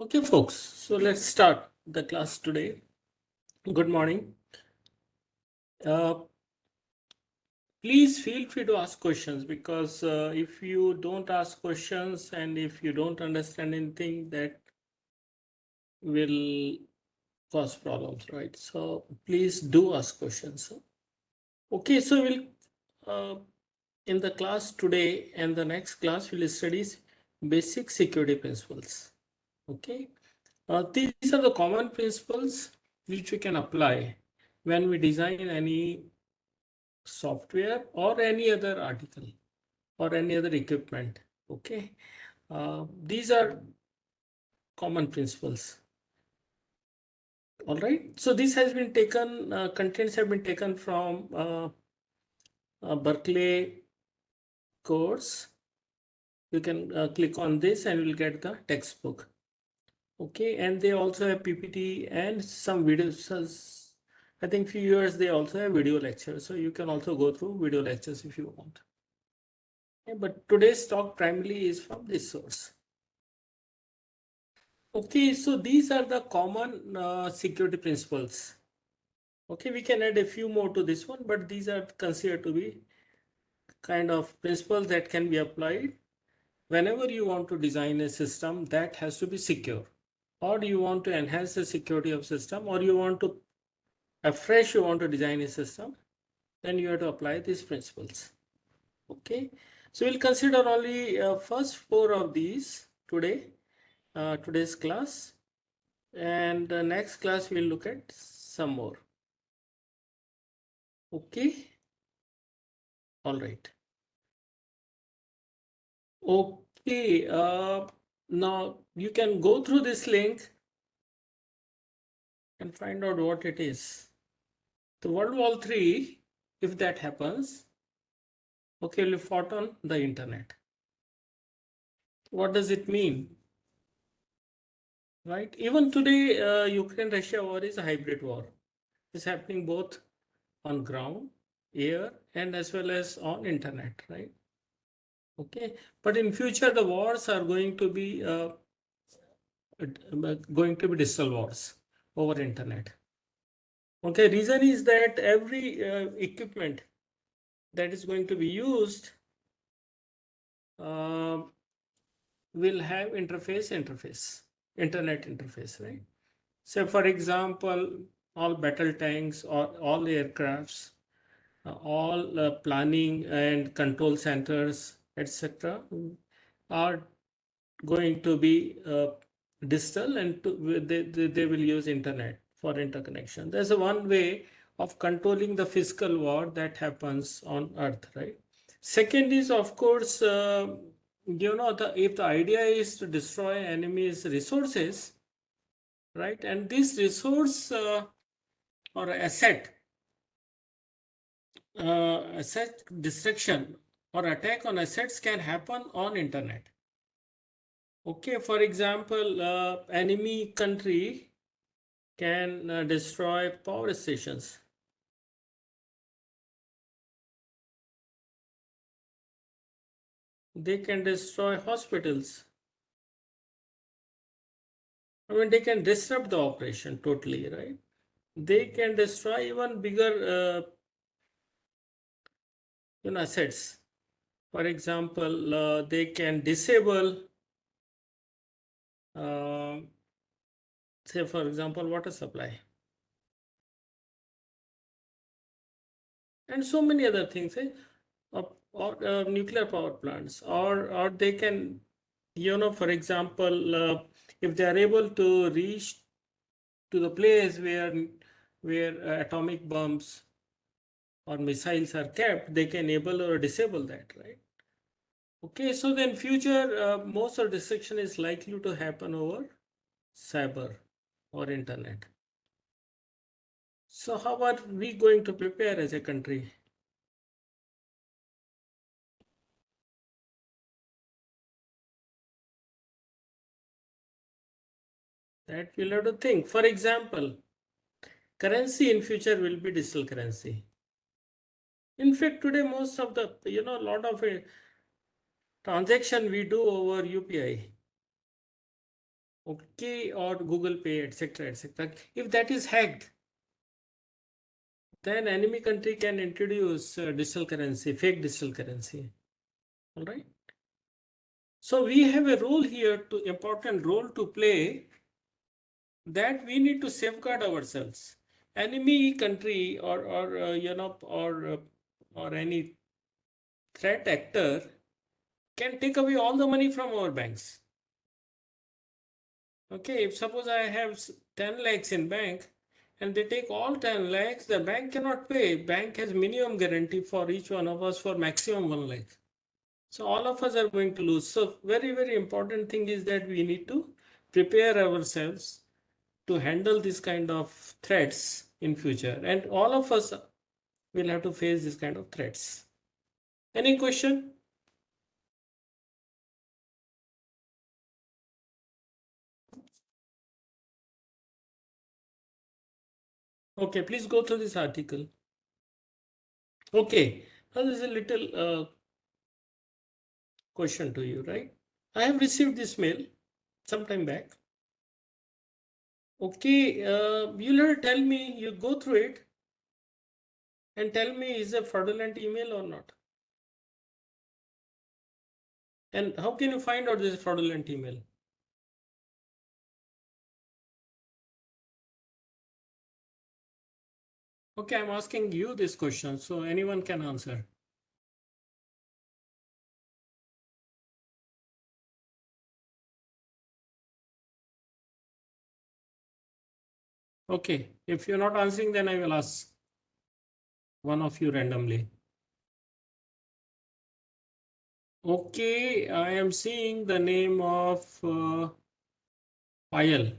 Okay, folks, so let's start the class today. Good morning. Please feel free to ask questions because if you don't ask questions and if you don't understand anything, that will cause problems, right? So please do ask questions. Okay, so we'll in the class today and the next class we'll study basic security principles. Okay, these are the common principles which we can apply when we design any software or any other article or any other equipment. Okay, these are common principles. All right, so this has been taken, contents have been taken from Berkeley course. You can click on this and you'll get the textbook. Okay, and they also have PPT and some videos. I think few years they also have video lectures, so you can also go through video lectures if you want. Okay, but today's talk primarily is from this source. Okay, so these are the common security principles. Okay, we can add a few more to this one, but these are considered to be kind of principles that can be applied whenever you want to design a system that has to be secure, or you want to enhance the security of system, or you want to afresh you want to design a system, then you have to apply these principles. Okay, so we'll consider only first four of these today, today's class, and the next class we'll look at some more. Okay, all right. Okay, now you can go through this link and find out what it is. The World War III, if that happens, okay, we fought on the internet. What does it mean? Right? Even today, Ukraine-Russia war is a hybrid war. It's happening both on ground, air, and as well as on internet, right? Okay, but in future the wars are going to be digital wars over internet. Okay, reason is that every equipment that is going to be used uh, will have internet interface, right? So for example, all battle tanks or all aircrafts, all planning and control centers, etc., are going to be digital, and they will use internet for interconnection. There's a one way of controlling the physical war that happens on Earth, right? Second is, of course, if the idea is to destroy enemies' resources, right? And this resource or asset destruction or attack on assets can happen on internet. Okay, for example, enemy country can destroy power stations. They can destroy hospitals. I mean, they can disrupt the operation totally, right? They can destroy even bigger, assets. For example, they can disable, uh, say, for example, water supply. And so many other things, or nuclear power plants, or they can, for example, if they are able to reach to the place where atomic bombs or missiles are kept, they can enable or disable that, right? Okay, so then future most of destruction is likely to happen over cyber or internet. So how are we going to prepare as a country? That we'll have to think. For example, currency in future will be digital currency. In fact, today most of the, a lot of transaction we do over UPI. okay, or Google Pay, etc., etc. If that is hacked, then enemy country can introduce digital currency, fake digital currency. All right. So we have a role here, to important role to play, that we need to safeguard ourselves. Enemy country or any threat actor can take away all the money from our banks. Okay, if suppose I have 10 lakhs in bank and they take all 10 lakhs, the bank cannot pay. Bank has minimum guarantee for each one of us for maximum 1 lakh. So all of us are going to lose. So very, very important thing is that we need to prepare ourselves to handle this kind of threats in future. And all of us will have to face this kind of threats. Any question? Okay, please go through this article. Okay, now there's a little question to you, right? I have received this mail some time back. Okay, you'll have to tell me, you go through it and tell me is a fraudulent email or not. And how can you find out this fraudulent email? Okay, I'm asking you this question, so anyone can answer. Okay, if you're not answering, then I will ask one of you randomly. Okay, I am seeing the name of Payal.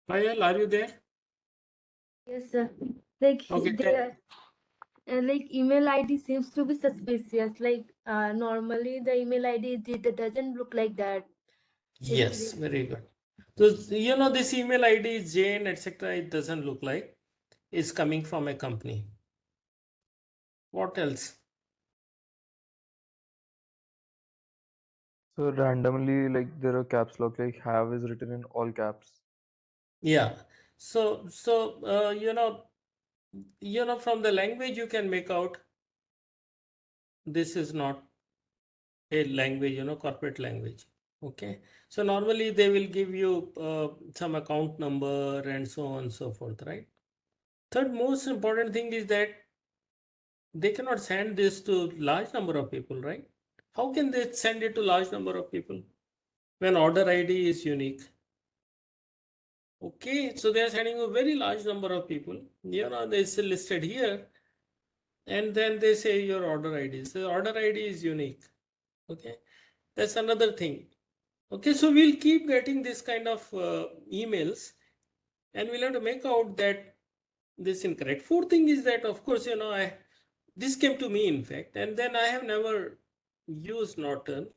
Payal, are you there? Yes, sir. Like Okay, they are, like email ID seems to be suspicious. Like normally the email ID doesn't look like that. yes, very good. So, you know, this email ID, Jane, etc., it doesn't look like it's coming from a company. What else? So randomly, like there are caps lock, like have is written in all caps. Yeah. So, from the language you can make out this is not a language, corporate language. Okay. So normally they will give you some account number and so on and so forth, right? Third most important thing is that they cannot send this to large number of people, right? How can they send it to large number of people when order ID is unique? Okay, so they are sending a very large number of people. It's listed here, and then they say your order ID. So order ID is unique. Okay, that's another thing. Okay, so we'll keep getting this kind of emails, and we'll have to make out that this incorrect. Fourth thing is that, of course, this came to me in fact, and then I have never used Norton.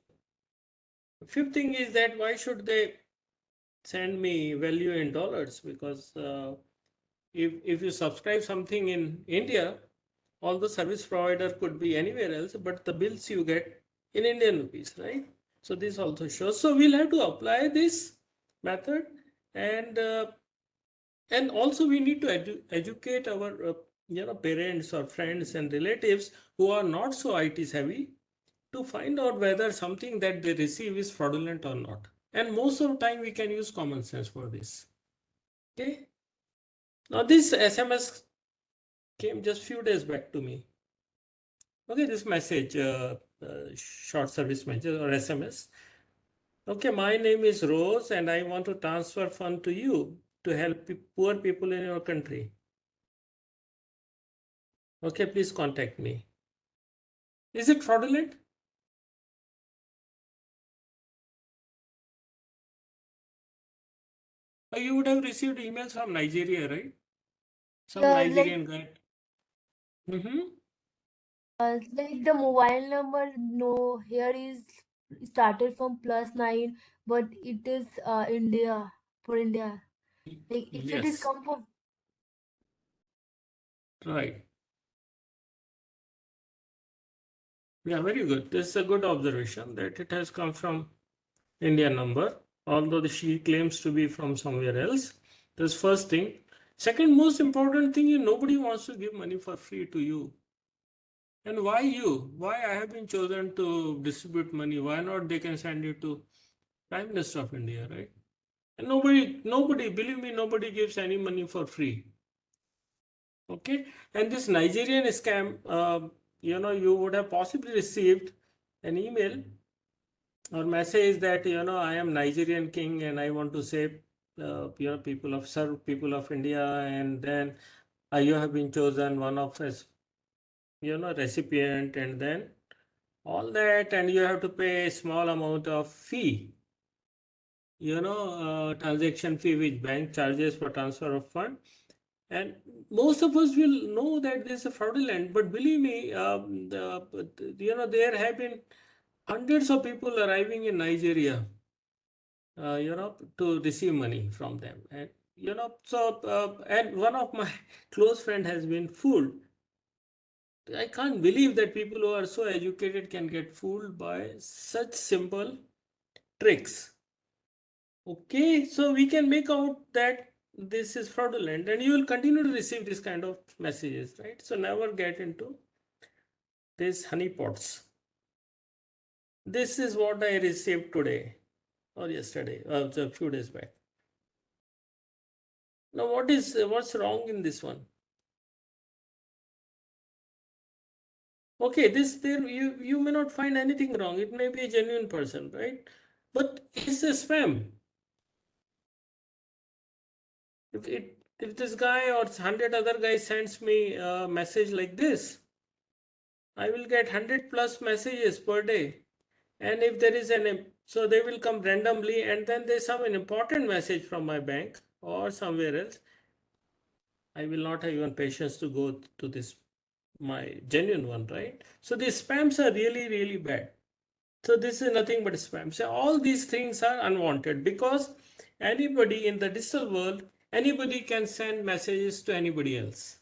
Fifth thing is that why should they send me value in dollars? Because if you subscribe something in India, all the service provider could be anywhere else, but the bills you get in Indian rupees, right? So this also shows. So we'll have to apply this method, and also we need to educate our parents or friends and relatives who are not so IT savvy to find out whether something that they receive is fraudulent or not. And most of the time we can use common sense for this. Okay. Now this SMS came just few days back to me. Okay, this message, short service message or SMS. Okay, my name is Rose and I want to transfer fund to you to help poor people in your country. Okay, please contact me. Is it fraudulent? You would have received emails from Nigeria, right? Some Yeah, Nigerian guy. like the mobile number. No, here is started from +9, but it is India for India. Like if it is Yes, come from right. Yeah, very good. This is a good observation that it has come from Indian number, although she claims to be from somewhere else. That's first thing. Second most important thing is nobody wants to give money for free to you. And why you? Why I have been chosen to distribute money? Why not they can send it to Prime Minister of India, right? And nobody, believe me, nobody gives any money for free. Okay, and this Nigerian scam, you would have possibly received an email or message that I am Nigerian king and I want to save serve people of India, and then you have been chosen one of us, recipient, and then all that, and you have to pay a small amount of fee, transaction fee which bank charges for transfer of fund. And most of us will know that this is fraudulent, but believe me, there have been hundreds of people arriving in Nigeria, to receive money from them. And, and one of my close friend has been fooled. I can't believe that people who are so educated can get fooled by such simple tricks. Okay, so we can make out that this is fraudulent and you will continue to receive this kind of messages, right? So never get into these honeypots. This is what I received today or yesterday, a few days back. Now, what's wrong in this one? Okay, this there you may not find anything wrong. It may be a genuine person, right? But it's a spam. If this guy or 100 other guys sends me a message like this, I will get 100 plus messages per day. And if there is so they will come randomly, and then there's some an important message from my bank or somewhere else. I will not have even patience to go to this my genuine one, right? So these spams are really, really bad. So this is nothing but spam. So all these things are unwanted because anybody in the digital world, anybody can send messages to anybody else.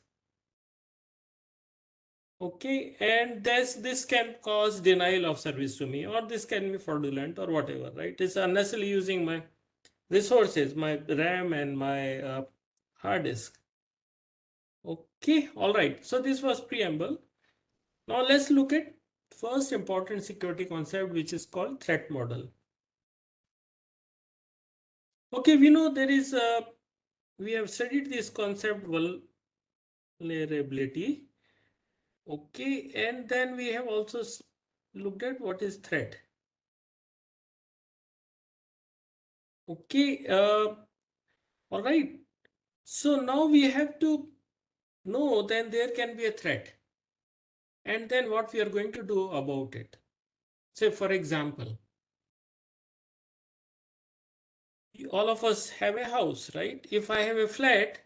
Okay, and this can cause denial of service to me, or this can be fraudulent or whatever, right? It's unnecessarily using my resources, my RAM and my hard disk. Okay, all right. So this was preamble. Now let's look at first important security concept, which is called threat model. Okay, we know there is we have studied this concept vulnerability. Okay, and then we have also looked at what is threat. Okay, all right. So now we have to know then there can be a threat, and then what we are going to do about it. Say, for example, all of us have a house, right? If I have a flat,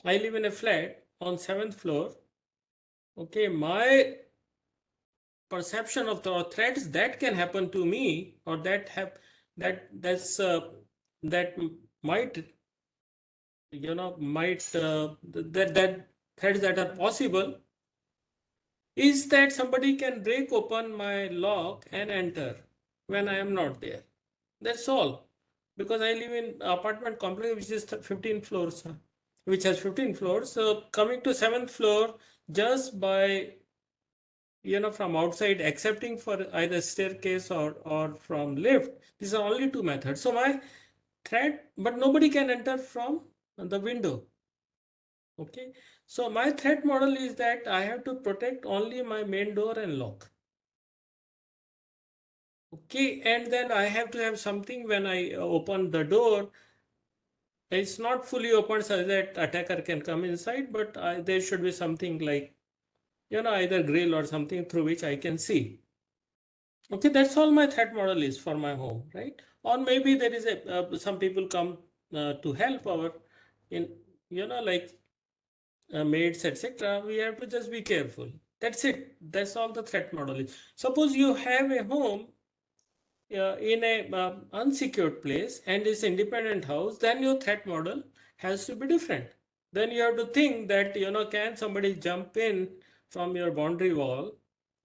I live in a flat on 7th floor. Okay, my perception of the threats that can happen to me, or that have that's that might that threats that are possible is that somebody can break open my lock and enter when I am not there. That's all. Because I live in apartment complex which is 15 floors, which has 15 floors. So coming to 7th floor just by from outside accepting for either staircase or from lift, these are only two methods. So my threat, but nobody can enter from the window. Okay, so my threat model is that I have to protect only my main door and lock. Okay, and then I have to have something when I open the door. It's not fully open so that attacker can come inside, but there should be something like either grill or something through which I can see. Okay, that's all my threat model is for my home, right? Or maybe there is a some people come to help our in like maids, etc. We have to just be careful. That's it. That's all the threat model is. Suppose you have a home in a unsecured place and it's independent house, then your threat model has to be different. Then you have to think that can somebody jump in from your boundary wall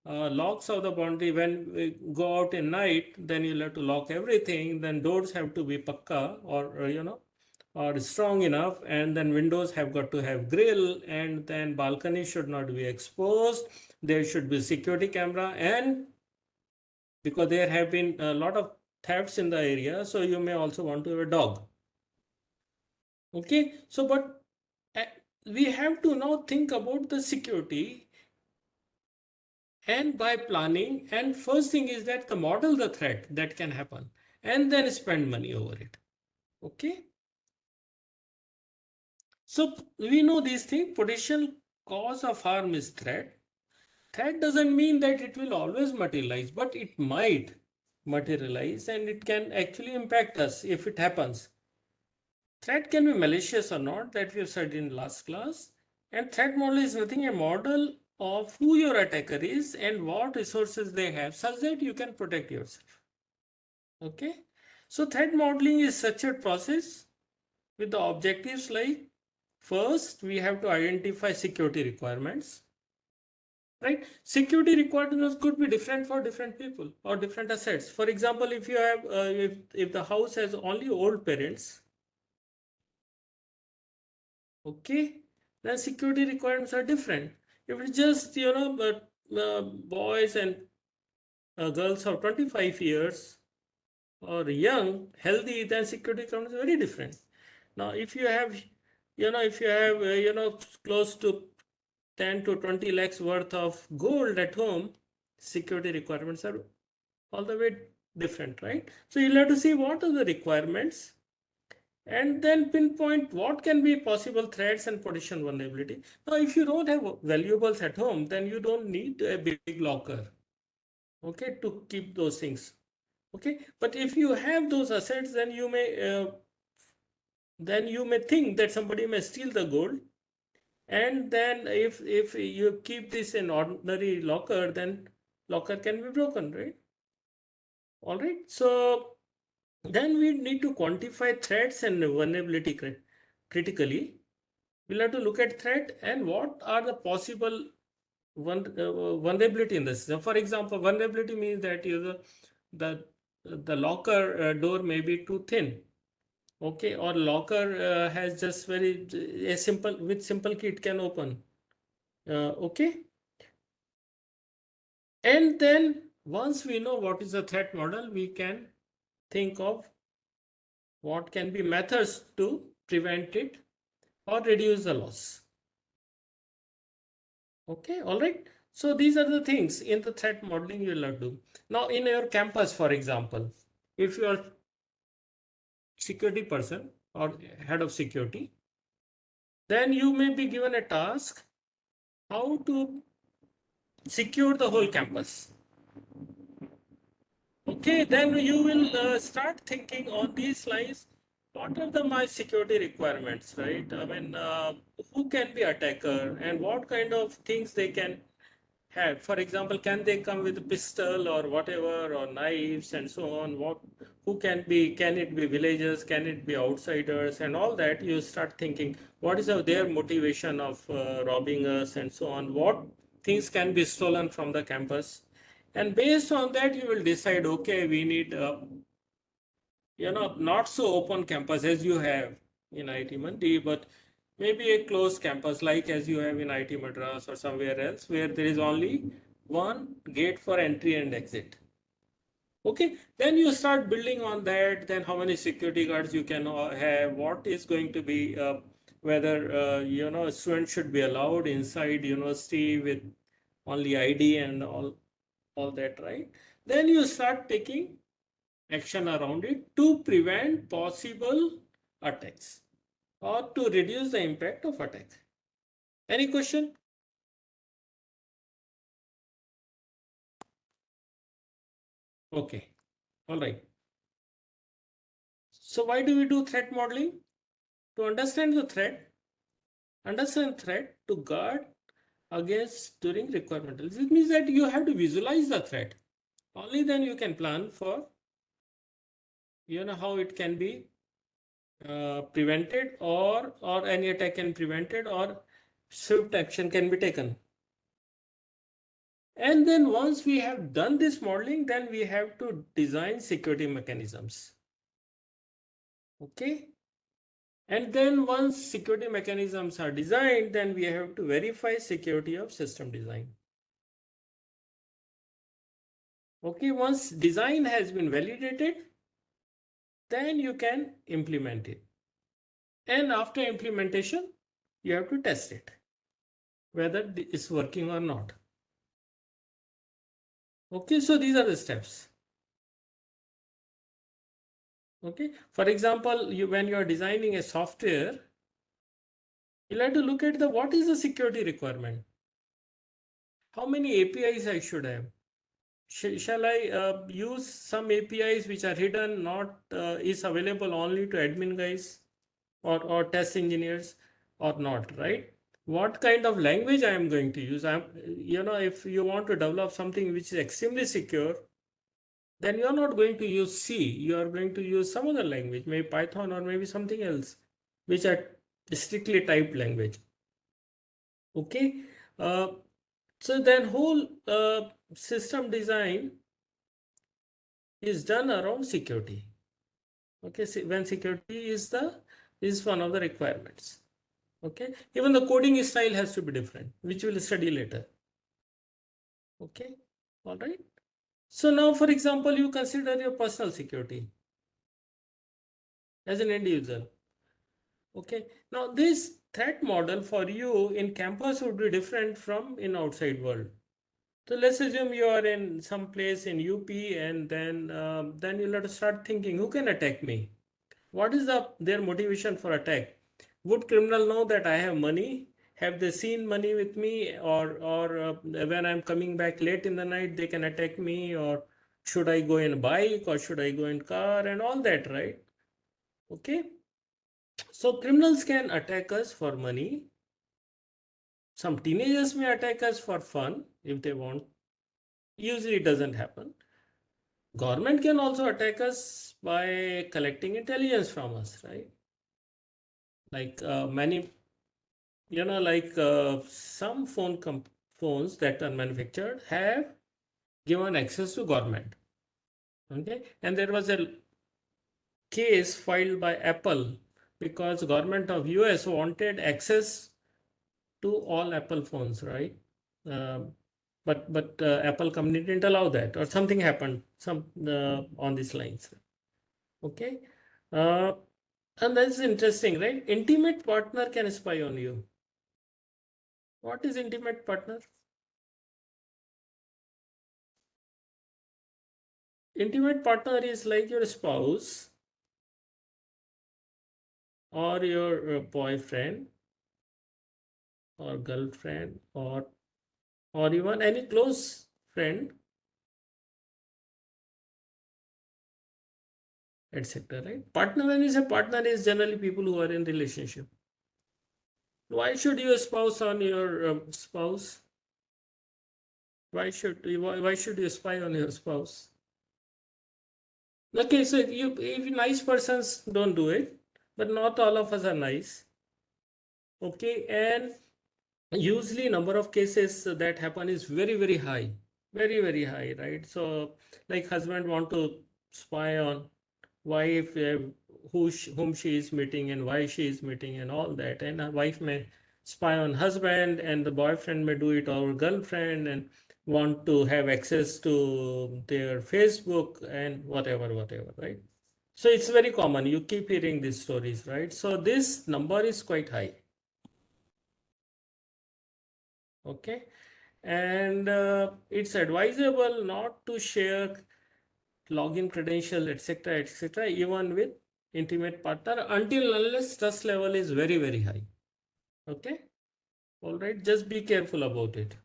locks of the boundary. When we go out in night, then you'll have to lock everything. Then doors have to be pakka, or or strong enough, and then windows have got to have grill, and then balcony should not be exposed. There should be security camera, and because there have been a lot of thefts in the area, so you may also want to have a dog. Okay, so but uh, we have to now think about the security, and by planning, and first thing is that the model the threat that can happen, and then spend money over it. Okay, so we know these things. Potential cause of harm is threat. Threat doesn't mean that it will always materialize, but it might materialize, and it can actually impact us if it happens. Threat can be malicious or not, that we have said in last class. And threat model is nothing a model of who your attacker is and what resources they have, such that you can protect yourself. Okay. So threat modeling is such a process with the objectives like, first we have to identify security requirements. Right? Security requirements could be different for different people or different assets. For example, if you have if the house has only old parents, okay, then security requirements are different. If it's just boys and girls of 25 years or young, healthy, then security requirements are very different. Now, if you have close to 10 to 20 lakhs worth of gold at home, security requirements are all the way different, right? So you'll have to see what are the requirements, and then pinpoint what can be possible threats and potential vulnerability. Now, if you don't have valuables at home, then you don't need a big locker, okay, to keep those things. Okay, but if you have those assets, then you may think that somebody may steal the gold, and then if you keep this in ordinary locker, then locker can be broken, right? All right, so then we need to quantify threats and vulnerability critically. We'll have to look at threat and what are the possible vulnerability in the system. For example, vulnerability means that the the locker door may be too thin. Okay, or locker has just very a simple with simple key it can open. Okay, and then once we know what is the threat model, we can think of what can be methods to prevent it or reduce the loss. Okay, all right. So these are the things in the threat modeling you will have to do. Now, in your campus, for example, if you are security person or head of security, then you may be given a task how to secure the whole campus. Okay, then you will start thinking on these lines. What are my security requirements, right? I mean, who can be attacker and what kind of things they can have. For example, can they come with a pistol or whatever, or knives and so on? Who can be? Can it be villagers? Can it be outsiders? And all that. You start thinking, what is their motivation of robbing us and so on? What things can be stolen from the campus? And based on that, you will decide. Okay, we need not so open campus as you have in IIT Mandi, but maybe a closed campus like as you have in IIT Madras or somewhere else where there is only one gate for entry and exit. Okay, then you start building on that. Then how many security guards you can have? What is going to be whether a student should be allowed inside university with only ID and all that, right? Then you start taking action around it to prevent possible attacks or to reduce the impact of attack. Any question? Okay, all right. So why do we do threat modeling? To understand threat to guard against during requirement. This means that you have to visualize the threat. Only then you can plan for how it can be prevented, or any attack can be prevented, or swift action can be taken. And then once we have done this modeling, then we have to design security mechanisms. Okay. And then once security mechanisms are designed, then we have to verify security of system design. Okay, once design has been validated, then you can implement it. And after implementation, you have to test it, whether it's working or not. Okay, so these are the steps. Okay, for example, when you are designing a software, you'll have to look at what is the security requirement. How many APIs I should have? Shall I use some APIs which are hidden, not is available only to admin guys or test engineers or not, right? What kind of language I am going to use? If you want to develop something which is extremely secure, then you're not going to use C. You are going to use some other language, maybe Python or maybe something else, which are strictly typed language. Okay. So then whole system design is done around security. Okay, when security is one of the requirements. Okay, even the coding style has to be different, which we'll study later. Okay, all right. So now, for example, you consider your personal security as an individual. Okay, now this threat model for you in campus would be different from in outside world. So let's assume you are in some place in UP, and then you'll have to start thinking, who can attack me? What is their motivation for attack? Would criminal know that I have money? Have they seen money with me, or when I'm coming back late in the night, they can attack me? Or should I go in bike, or should I go in car, and all that, right? Okay. So criminals can attack us for money. Some teenagers may attack us for fun if they want. Usually it doesn't happen. Government can also attack us by collecting intelligence from us, right? Like many, some phones that are manufactured have given access to government. Okay, and there was a case filed by Apple because government of US wanted access to all Apple phones, right? Um but Apple company didn't allow that, or something happened some on these lines. Okay, uh, and that's interesting, right? Intimate partner can spy on you. What is intimate partner? Intimate partner is like your spouse or your boyfriend or girlfriend or even any close friend, etc. Right? Partner, when you say partner, is generally people who are in relationship. Why should you spouse on your spouse? Why should you spy on your spouse? Okay, so if nice persons don't do it, but not all of us are nice. Okay, and usually number of cases that happen is very high, very high, right? So like husband want to spy on wife, whom she is meeting and why she is meeting and all that, and a wife may spy on husband, and the boyfriend may do it or girlfriend and want to have access to their Facebook and whatever, right? So it's very common, you keep hearing these stories, right? So this number is quite high. Okay, and it's advisable not to share login credential, etc., even with intimate partner until unless trust level is very high. Okay, all right, just be careful about it.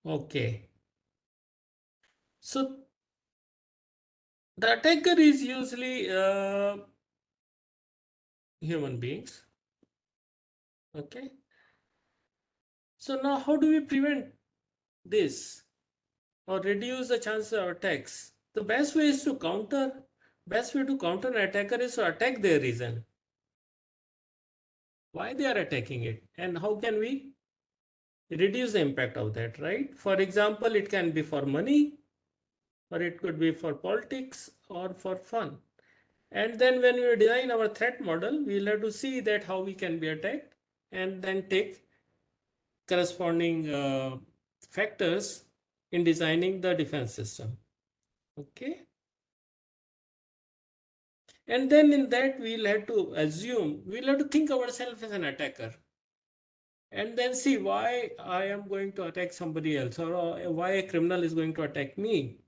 Okay, so the attacker is usually human beings. Okay, so now how do we prevent this or reduce the chances of attacks? The best way to counter an attacker is to attack their reason, why they are attacking it, and how can we reduce the impact of that, right? For example, it can be for money, or it could be for politics or for fun. And then when we design our threat model, we'll have to see that how we can be attacked and then take corresponding factors in designing the defense system. Okay. And then in that we'll have to assume, we'll have to think ourselves as an attacker. And then see why I am going to attack somebody else, or why a criminal is going to attack me.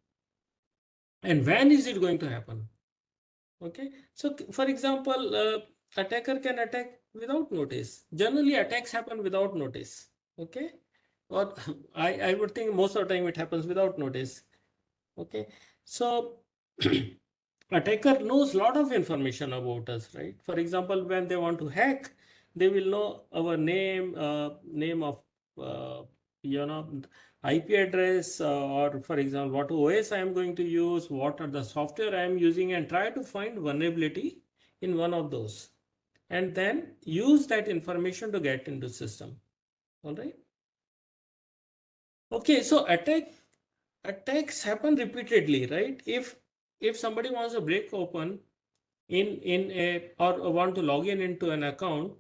And when is it going to happen? Okay. So for example, attacker can attack without notice. Generally attacks happen without notice. Okay. Or I would think most of the time it happens without notice. Okay. So attacker knows a lot of information about us, right? For example, when they want to hack, they will know our name, name of, uh, you know, IP address, or for example, what OS I am going to use, what are the software I am using, and try to find vulnerability in one of those, and then use that information to get into system. All right. Okay, so attacks happen repeatedly, right? If somebody wants to break open in a, or want to log in into an account,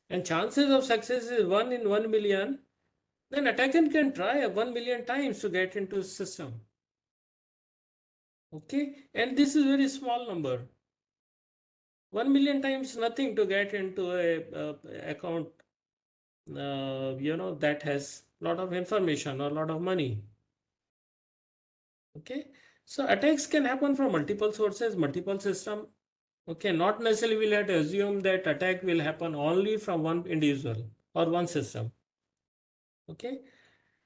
and chances of success is 1 in 1 million, then attacker can try 1 million times to get into system. Okay, and this is very small number. 1 million times nothing to get into a account, that has a lot of information or a lot of money. Okay, so attacks can happen from multiple sources, multiple system. Okay, not necessarily we'll have to assume that attack will happen only from one individual or one system. Okay,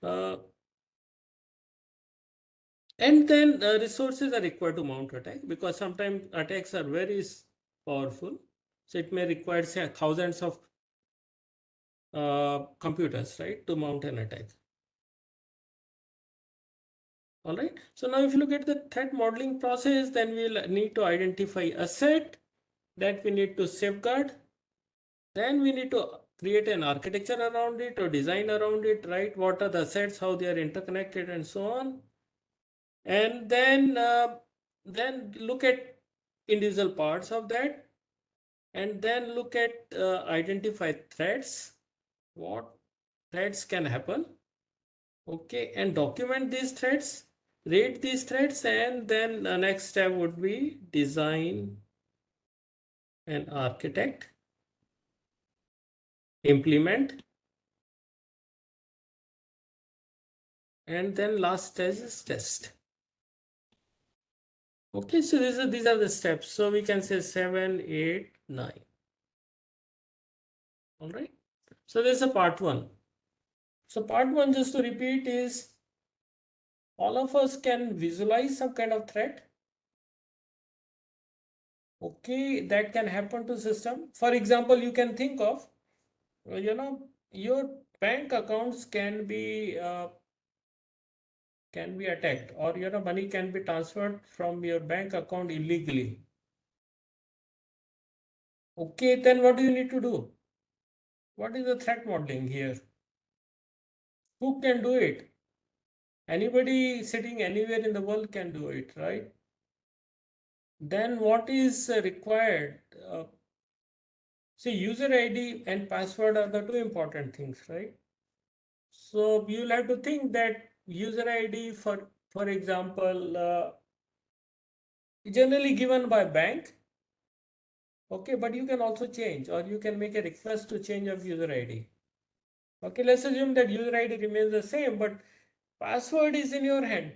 uh, and then resources are required to mount attack, because sometimes attacks are very powerful. So it may require, say, thousands of computers, right, to mount an attack. All right. So now if you look at the threat modeling process, then we'll need to identify a set that we need to safeguard. Then we need to create an architecture around it or design around it, right? What are the assets, how they are interconnected, and so on. And then look at individual parts of that, and then look at identify threats, what threats can happen. Okay, and document these threats, rate these threats, and then the next step would be design and architect, implement, and then last stage is test. Okay, so these are the steps. So we can say 7, 8, 9. All right. So this is a part 1. So part 1, just to repeat, is all of us can visualize some kind of threat. Okay, that can happen to system. For example, you can think of, your bank accounts can be attacked, or money can be transferred from your bank account illegally. Okay, then what do you need to do? What is the threat modeling here? Who can do it? Anybody sitting anywhere in the world can do it, right? Then what is required? See, user ID and password are the two important things, right? So you'll have to think that user ID, for example, generally given by bank. Okay, but you can also change, or you can make a request to change of user ID. Okay, let's assume that user ID remains the same, but password is in your hand.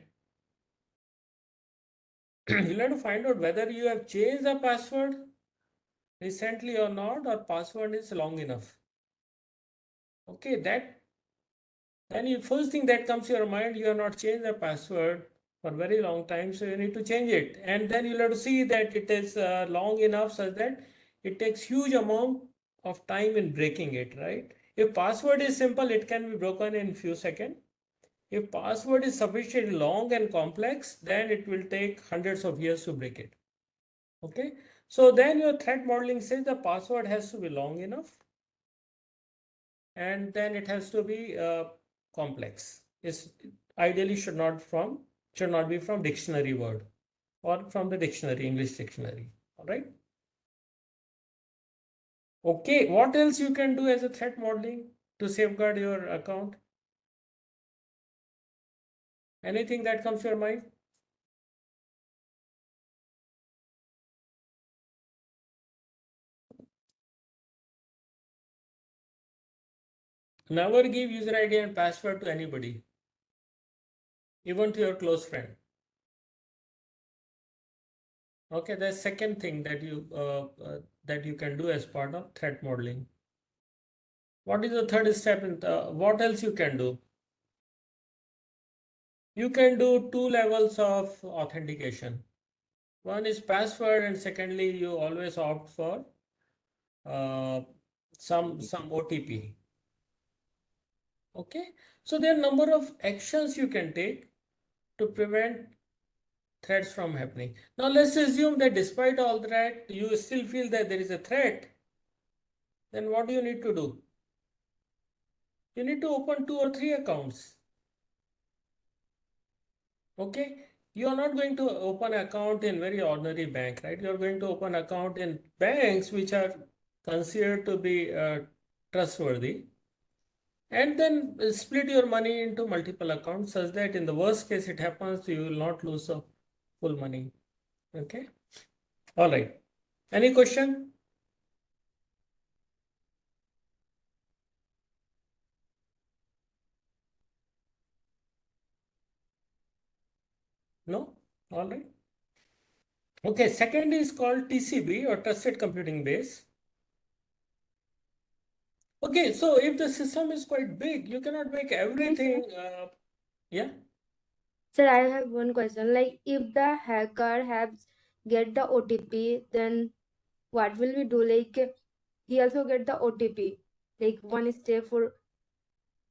You'll have to find out whether you have changed the password recently or not, or password is long enough. Okay, then the first thing that comes to your mind, you have not changed the password for a very long time, so you need to change it. And then you'll have to see that it is long enough such that it takes huge amount of time in breaking it, right? If password is simple, it can be broken in few seconds. If password is sufficiently long and complex, then it will take hundreds of years to break it. Okay, so then your threat modeling says the password has to be long enough, and then it has to be complex. It's ideally should not be from dictionary word or from the dictionary, English dictionary. All right. Okay, what else you can do as a threat modeling to safeguard your account? Anything that comes to your mind? Never give user ID and password to anybody, even to your close friend. Okay, the second thing that you can do as part of threat modeling. What is the third step? What else you can do? You can do two levels of authentication. One is password, and secondly, you always opt for uh, some OTP. Okay, so there are number of actions you can take to prevent threats from happening. Now let's assume that despite all that, you still feel that there is a threat. Then what do you need to do? You need to open 2 or 3 accounts. Okay, you are not going to open account in very ordinary bank, right? You are going to open account in banks which are considered to be trustworthy, and then split your money into multiple accounts such that in the worst case it happens, you will not lose the full money. Okay, all right. Any question? No? All right. Okay, second is called TCB or Trusted Computing Base. Okay, so if the system is quite big, you cannot make everything. Yeah. Sir, I have one question. Like, if the hacker has get the OTP, then what will we do? Like, he also get the OTP. Like one step for,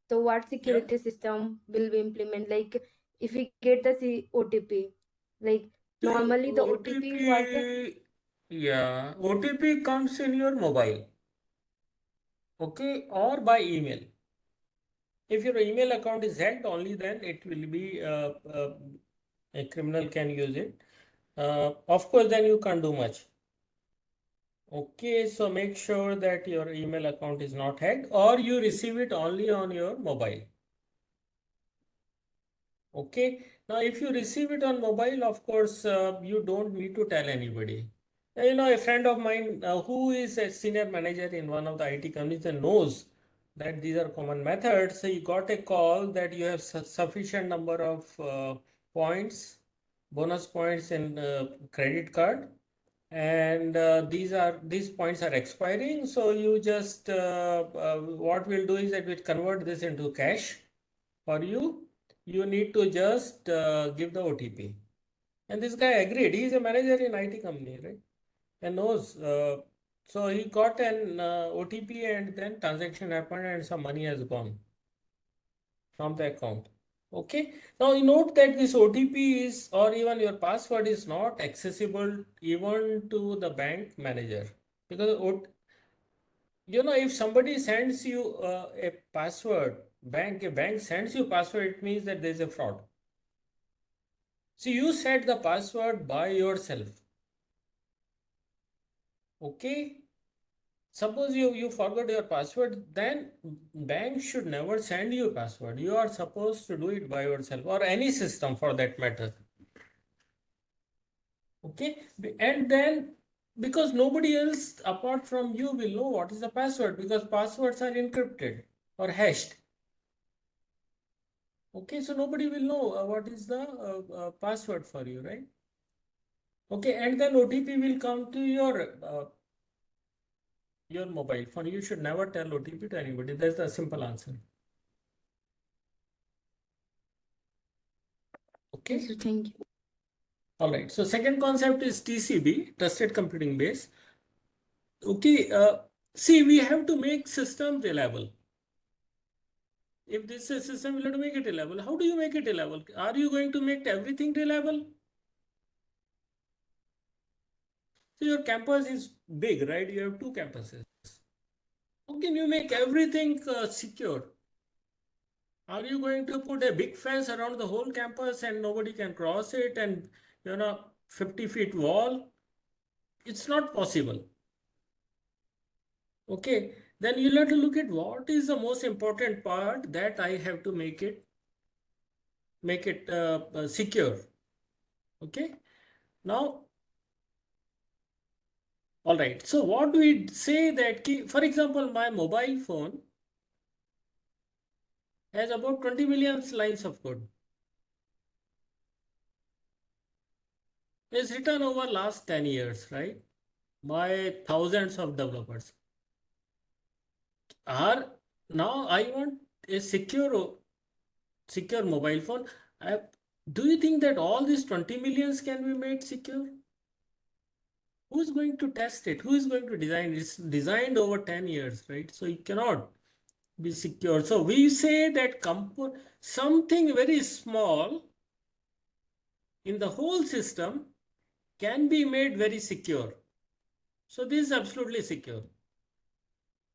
so what Yeah. security system will we implement? Like, if we get the OTP, like So normally the OTP was the. OTP, yeah, OTP comes in your mobile, okay, or by email. If your email account is hacked, only then it will be a criminal can use it. Of course, then you can't do much. Okay, so make sure that your email account is not hacked or you receive it only on your mobile. Okay, now if you receive it on mobile, of course, you don't need to tell anybody. You know, a friend of mine who is a senior manager in one of the IT companies and knows that these are common methods. He got a call that you have sufficient number of points, bonus points in credit card, and these points are expiring. So you just what we'll do is that we'll convert this into cash for you. You need to just give the OTP. And this guy agreed. He is a manager in IT company, right? And knows. So he got an OTP and then transaction happened and some money has gone from the account. Okay. Now you note that this OTP is or even your password is not accessible even to the bank manager because you know if somebody sends you a password, a bank sends you password, it means that there is a fraud. So you set the password by yourself. Okay. Suppose you forgot your password, then bank should never send you password. You are supposed to do it by yourself or any system for that matter. Okay. And then because nobody else apart from you will know what is the password because passwords are encrypted or hashed. Okay. So nobody will know what is the password for you, right? Okay. And then OTP will come to your mobile phone. You should never tell OTP to anybody. That's the simple answer. Okay. Yes, sir, thank you. All right. So second concept is TCB, Trusted Computing Base. Okay. See, we have to make system reliable. If this is a system, we have to make it reliable. How do you make it reliable? Are you going to make everything reliable? So your campus is big, right? You have 2 campuses. How can you make everything secure? Are you going to put a big fence around the whole campus and nobody can cross it, and 50 feet wall? It's not possible. Okay, then you'll have to look at what is the most important part that I have to make it secure. Okay, now, all right. So what do we say that, for example, my mobile phone has about 20 million lines of code. It's written over last 10 years, right? By thousands of developers. Are now I want a secure mobile phone. I, do you think that all these 20 millions can be made secure? Who's going to test it? Who is going to design it? It's designed over 10 years, right? So it cannot be secure. So we say that something very small in the whole system can be made very secure. So this is absolutely secure.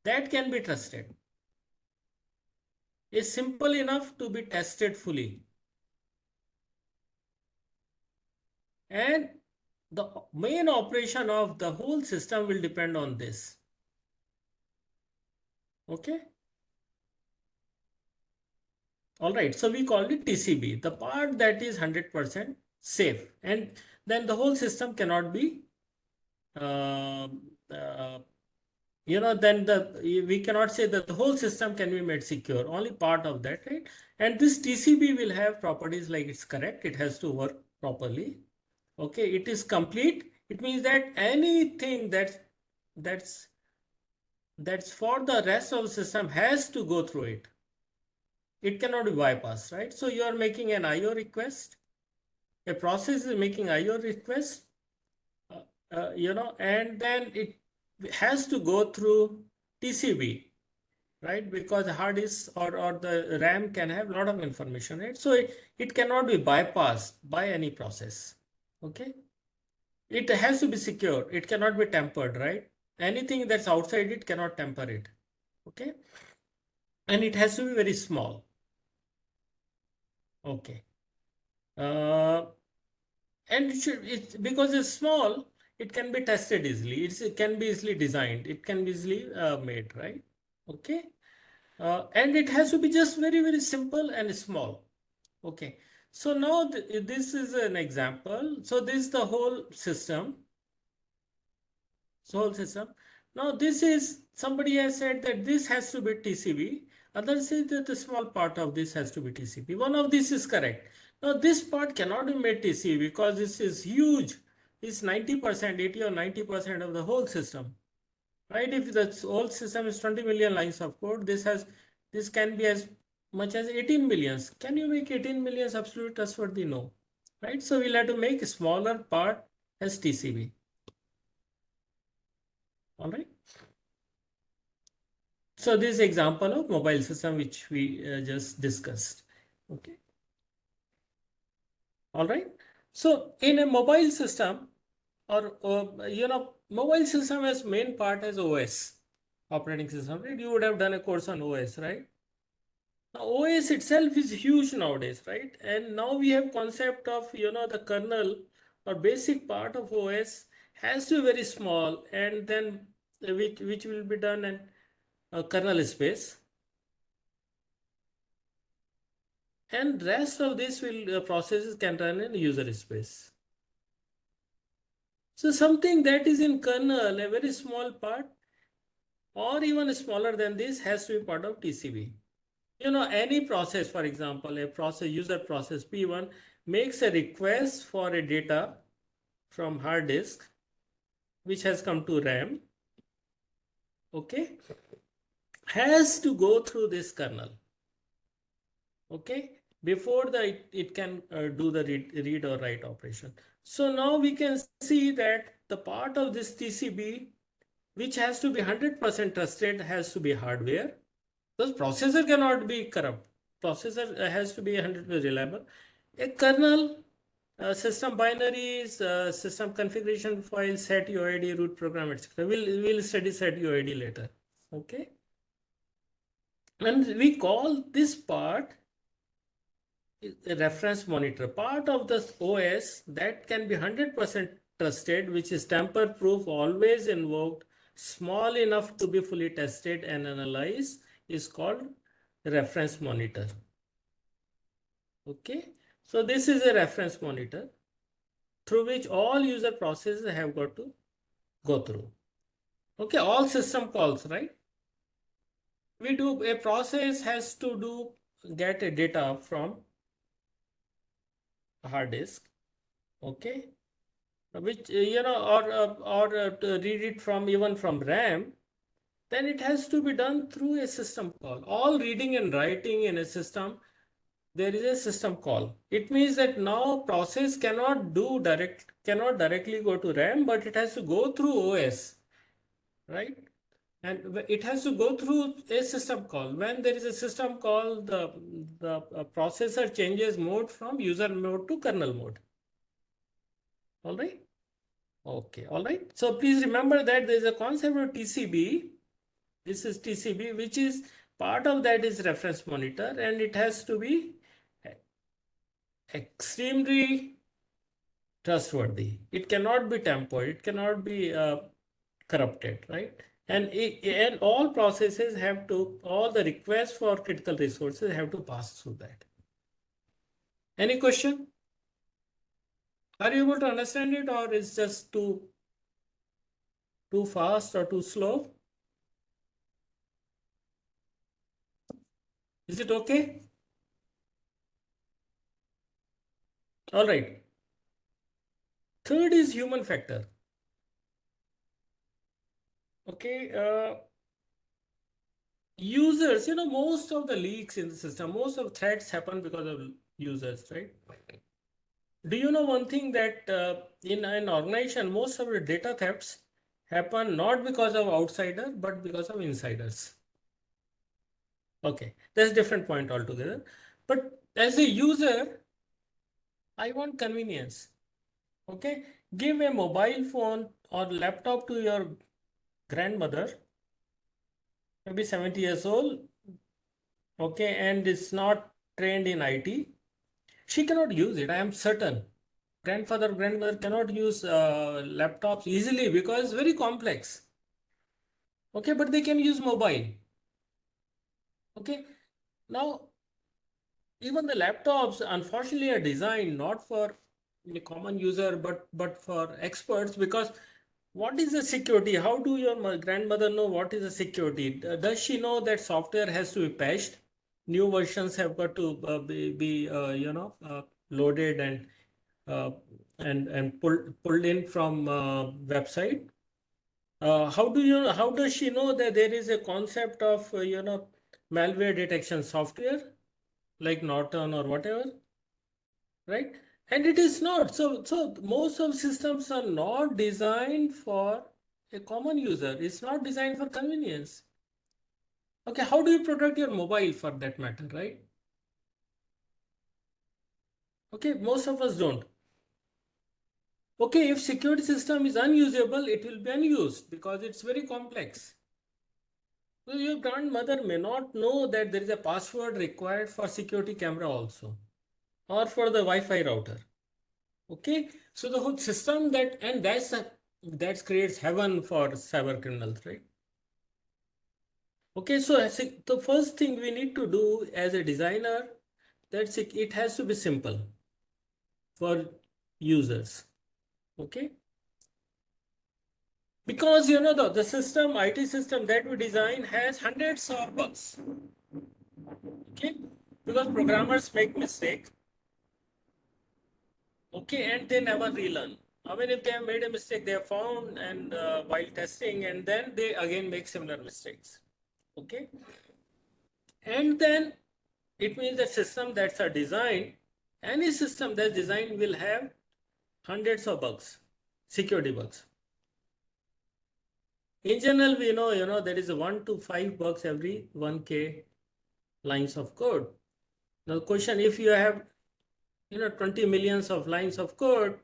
That can be trusted. Is simple enough to be tested fully. And the main operation of the whole system will depend on this. Okay. All right. So we called it TCB, the part that is 100% safe. And then the whole system cannot be, uh, uh, then we cannot say that the whole system can be made secure, only part of that, right? And this TCB will have properties like it's correct, it has to work properly. Okay, it is complete. It means that anything that's that's for the rest of the system has to go through it. It cannot be bypassed, right? So you are making an IO request. A process is making IO request, and then it has to go through TCB, right? Because the hard disk or the RAM can have a lot of information, right? So it cannot be bypassed by any process. Okay. It has to be secure. It cannot be tampered, right? Anything that's outside it cannot tamper it. Okay. And it has to be very small. Okay. Uh, and because it's small, it can be tested easily. It can be easily designed. It can be easily made, right? Okay. And it has to be just very, very simple and small. Okay. So now this is an example. So this is the whole system. Whole system. Now this is, somebody has said that this has to be TCP. Others say that the small part of this has to be TCP. One of these is correct. Now this part cannot be made TCP because this is huge. It's 90%, 80 or 90% of the whole system. Right? If the whole system is 20 million lines of code, this can be as much as 18 millions. Can you make 18 millions absolute trustworthy? No. Right? So we'll have to make a smaller part as TCP. All right. So this is example of mobile system which we just discussed. Okay. All right. So in a mobile system, or mobile system as main part as OS, operating system, right? You would have done a course on OS, right? Now, OS itself is huge nowadays, right? And now we have concept of the kernel or basic part of OS has to be very small, and then which will be done in kernel space. And rest of this will processes can run in user space. So something that is in kernel, a very small part, or even smaller than this, has to be part of TCP. Any process, for example, a process, user process P1 makes a request for a data from hard disk, which has come to RAM, okay, has to go through this kernel, okay, before it can do the read or write operation. So now we can see that the part of this TCB which has to be 100% trusted has to be hardware. Because processor cannot be corrupt. Processor has to be 100% reliable. A kernel, system binaries, system configuration files, set UID, root program, etc. We'll study set UID later. Okay. And we call this part a reference monitor, part of the OS that can be 100% trusted, which is tamper proof, always invoked, small enough to be fully tested and analyzed, is called reference monitor. Okay, so this is a reference monitor through which all user processes have got to go through. Okay, all system calls, right? We do, a process has to do get a data from a hard disk, okay, which or to read it from even from RAM, then it has to be done through a system call. All reading and writing in a system, there is a system call. It means that now process cannot directly go to RAM, but it has to go through OS, right? And it has to go through a system call. When there is a system call, the processor changes mode from user mode to kernel mode. All right. Okay. All right. So please remember that there is a concept of TCB. This is TCB, which is part of that is reference monitor, and it has to be extremely trustworthy. It cannot be tampered. It cannot be corrupted, right? And all processes have to, all the requests for critical resources have to pass through that. Any question? Are you able to understand it, or is just too fast or too slow? Is it okay? All right. Third is human factor. Okay. Users, most of the leaks in the system, most of threats happen because of users, right? Do you know one thing that in an organization, most of the data thefts happen not because of outsider, but because of insiders. Okay, that's a different point altogether. But as a user, I want convenience. Okay, give a mobile phone or laptop to your grandmother, maybe 70 years old, okay, and is not trained in IT. She cannot use it, I am certain. Grandfather, grandmother cannot use laptops easily because it's very complex. Okay, but they can use mobile. Okay, now even the laptops unfortunately are designed not for the common user but for experts, because what is the security? How do your grandmother know what is the security? Does she know that software has to be patched? New versions have got to be loaded uh, and pulled in from website. How does she know that there is a concept of malware detection software like Norton or whatever, right? And it is not. So most of systems are not designed for a common user. It's not designed for convenience. Okay, how do you protect your mobile for that matter, right? Okay, most of us don't. Okay, if security system is unusable, it will be unused because it's very complex. So your grandmother may not know that there is a password required for security camera also, or for the Wi-Fi router. Okay, so the whole system that creates heaven for cyber criminals, right? Okay, so the first thing we need to do as a designer, it has to be simple for users. Okay, because the system, IT system that we design has hundreds of bugs. Okay, because programmers make mistake. Okay, and they never relearn. I mean, if they have made a mistake, they have found and while testing, and then they again make similar mistakes. Okay, and then it means the system that's a design, any system that's designed will have hundreds of bugs, security bugs. In general, we know, there is a 1 to 5 bugs every 1K lines of code. Now, the question, if you have, 20 millions of lines of code,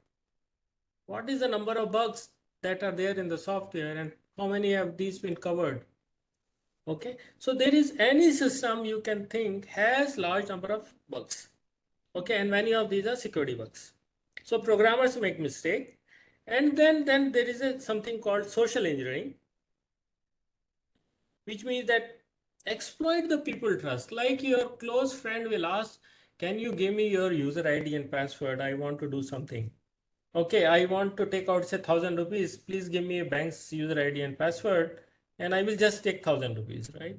what is the number of bugs that are there in the software and how many have these been covered? Okay, so there is any system you can think has large number of bugs. Okay, and many of these are security bugs. So programmers make mistake, and then there is something called social engineering, which means that exploit the people trust. Like your close friend will ask, "Can you give me your user ID and password? I want to do something." Okay, I want to take out say 1,000 rupees. Please give me a bank's user ID and password, and I will just take 1,000 rupees, right?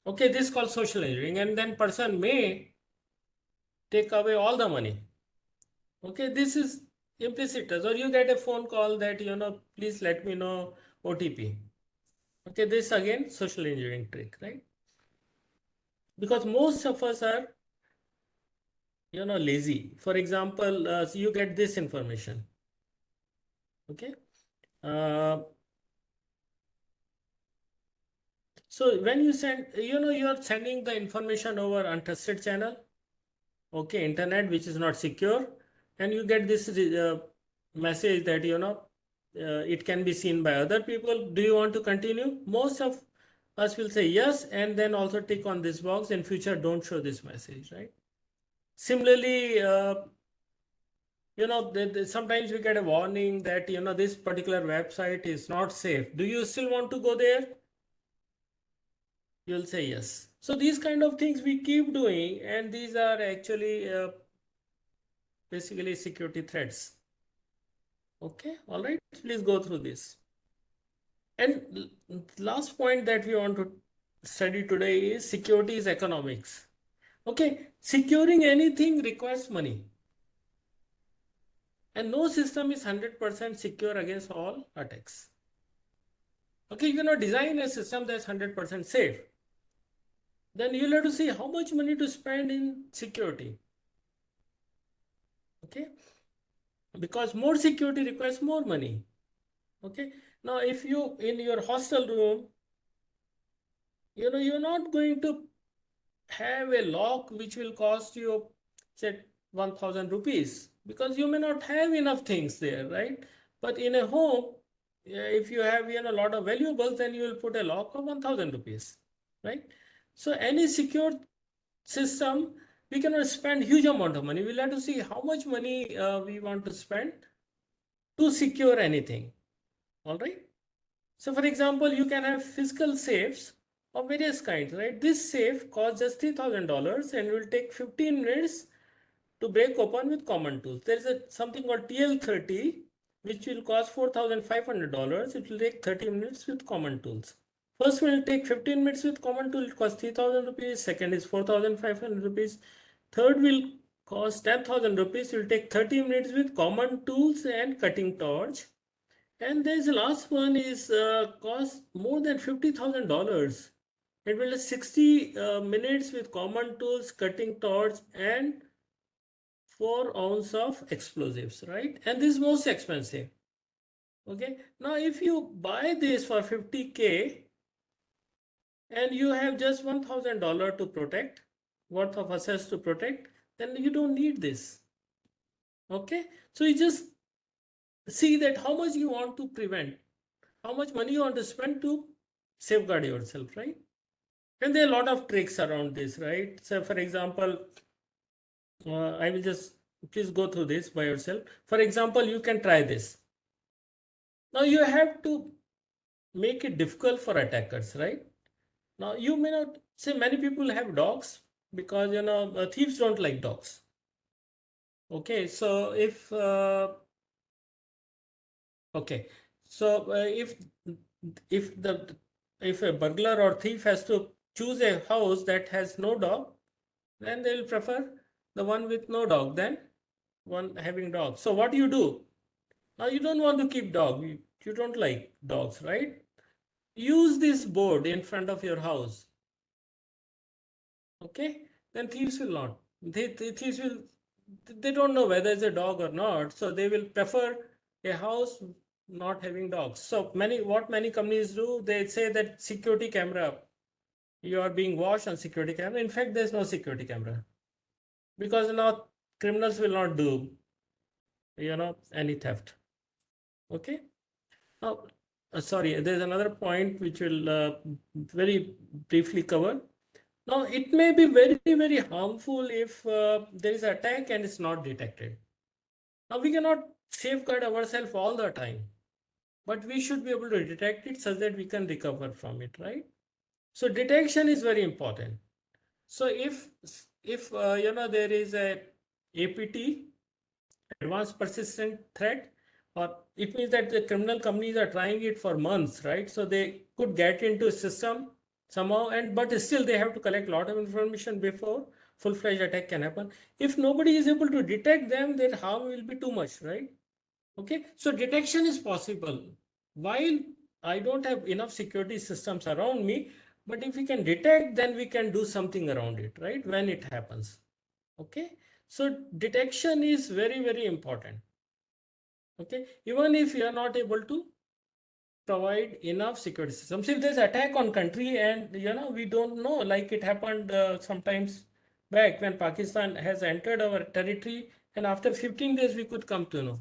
Okay, this is called social engineering, and then person may take away all the money. Okay, this is implicit trust. Or you get a phone call that, please let me know OTP. Okay, this again social engineering trick, right? Because most of us are, lazy. For example, so you get this information. Okay. Uh, so when you send, you are sending the information over untrusted channel. Okay, internet which is not secure, and you get this message that it can be seen by other people. Do you want to continue? Most of us will say yes, and then also tick on this box. In future, don't show this message, right? Similarly, sometimes we get a warning that this particular website is not safe. Do you still want to go there? You'll say yes. So these kind of things we keep doing, and these are actually basically security threats. Okay, all right, please go through this. And last point that we want to study today is security is economics. Okay, securing anything requires money. And no system is 100% secure against all attacks. Okay, you cannot design a system that's 100% safe. Then you'll have to see how much money to spend in security. Okay, because more security requires more money. Okay, now if you in your hostel room, you're not going to have a lock which will cost you say 1,000 rupees, because you may not have enough things there, right? But in a home, if you have a lot of valuables, then you will put a lock of 1,000 rupees, right? So any secure system, we cannot spend huge amount of money. We'll have to see how much money we want to spend to secure anything. All right. So for example, you can have physical safes of various kinds, right? This safe costs just $3,000 and will take 15 minutes to break open with common tools. There is something called TL30, which will cost $4,500. It will take 30 minutes with common tools. First will take 15 minutes with common tool, it costs 3,000 rupees. Second is 4,500 rupees. Third will cost 10,000 rupees. It will take 30 minutes with common tools and cutting torch. And there's the last one is cost more than $50,000. It will take 60 minutes with common tools, cutting torch, and 4 ounce of explosives, right? And this is most expensive. Okay. Now, if you buy this for 50K and you have just $1,000 to protect, worth of assets to protect, then you don't need this. Okay. So you just see that how much you want to prevent, how much money you want to spend to safeguard yourself, right? And there are a lot of tricks around this, right? So for example, I will just please go through this by yourself. For example, you can try this. Now you have to make it difficult for attackers, right? Now you may not say many people have dogs because thieves don't like dogs. Okay, so if the if a burglar or thief has to choose a house that has no dog, then they will prefer the one with no dog than one having dog. So what do you do? Now you don't want to keep dog. You don't like dogs, right? Use this board in front of your house. Okay, then thieves will not. Thieves will. They don't know whether it's a dog or not, so they will prefer a house not having dogs. So what many companies do, they say that security camera, you are being watched on security camera. In fact, there's no security camera because now criminals will not do any theft. Okay. Now sorry, there's another point which will very briefly cover. Now, it may be very, very harmful if there is attack and it's not detected. Now, we cannot safeguard ourselves all the time, but we should be able to detect it such that we can recover from it, right? So detection is very important. So if there is a APT, advanced persistent threat, or it means that the criminal companies are trying it for months, right? So they could get into a system somehow, and but still they have to collect a lot of information before full-fledged attack can happen. If nobody is able to detect them, their harm will be too much, right? Okay, so detection is possible. While I don't have enough security systems around me, but if we can detect, then we can do something around it, right? When it happens. Okay, so detection is very, very important. Okay, even if you are not able to provide enough security systems, if there's attack on country and we don't know, like it happened sometimes back when Pakistan has entered our territory, and after 15 days we could come to know.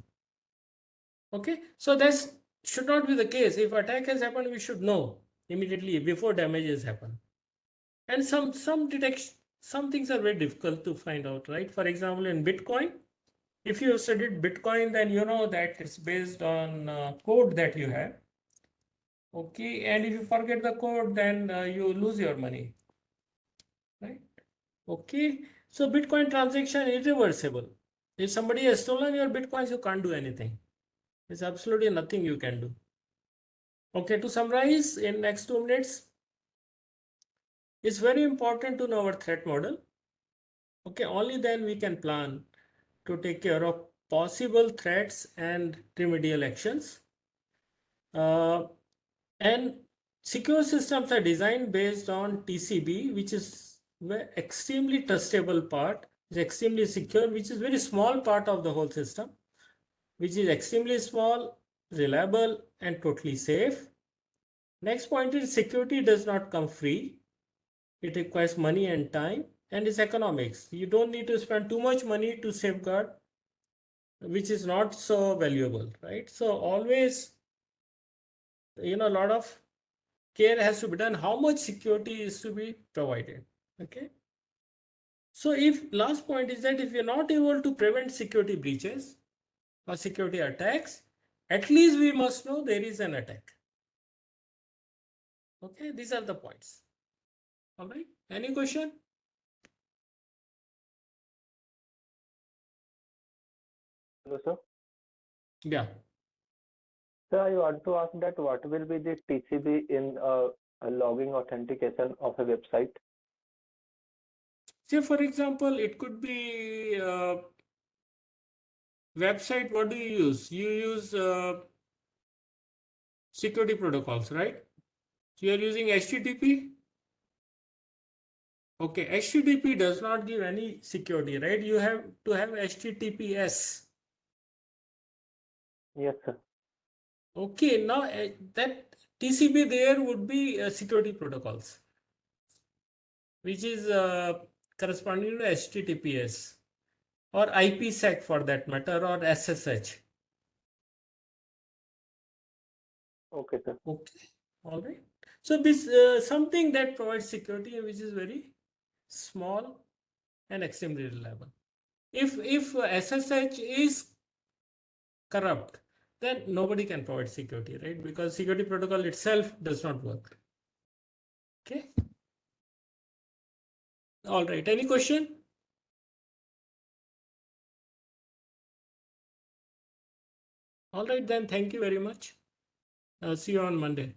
Okay, so this should not be the case. If attack has happened, we should know immediately before damages happen. And some detection, some things are very difficult to find out, right? For example, in Bitcoin, if you have studied Bitcoin, then you know that it's based on code that you have. Okay, and if you forget the code, then you lose your money, right? Okay, so Bitcoin transaction is irreversible. If somebody has stolen your Bitcoins, you can't do anything. There's absolutely nothing you can do. Okay, to summarize in next 2 minutes, it's very important to know our threat model. Okay, only then we can plan to take care of possible threats and remedial actions. And secure systems are designed based on TCB, which is extremely trustable part, is extremely secure, which is very small part of the whole system, which is extremely small, reliable, and totally safe. Next point is security does not come free. It requires money and time, and it's economics. You don't need to spend too much money to safeguard, which is not so valuable, right? So always, a lot of care has to be done. How much security is to be provided? Okay. So if last point is that if you're not able to prevent security breaches or security attacks, at least we must know there is an attack. Okay, these are the points. All right. Any question? Hello, sir. Yeah. Sir, I want to ask that what will be the TCB in a logging authentication of a website? Say for example, it could be website. What do you use? You use security protocols, right? So you are using HTTP. Okay, HTTP does not give any security, right? You have to have HTTPS. Yes, sir. Okay, now that TCP there would be security protocols, which is corresponding to HTTPS or IPsec for that matter, or SSH. Okay, sir. Okay, all right. So this something that provides security, which is very small and extremely reliable. If SSH is corrupt, then nobody can provide security, right? Because security protocol itself does not work. Okay. All right. Any question? All right, then. Thank you very much. See you on Monday.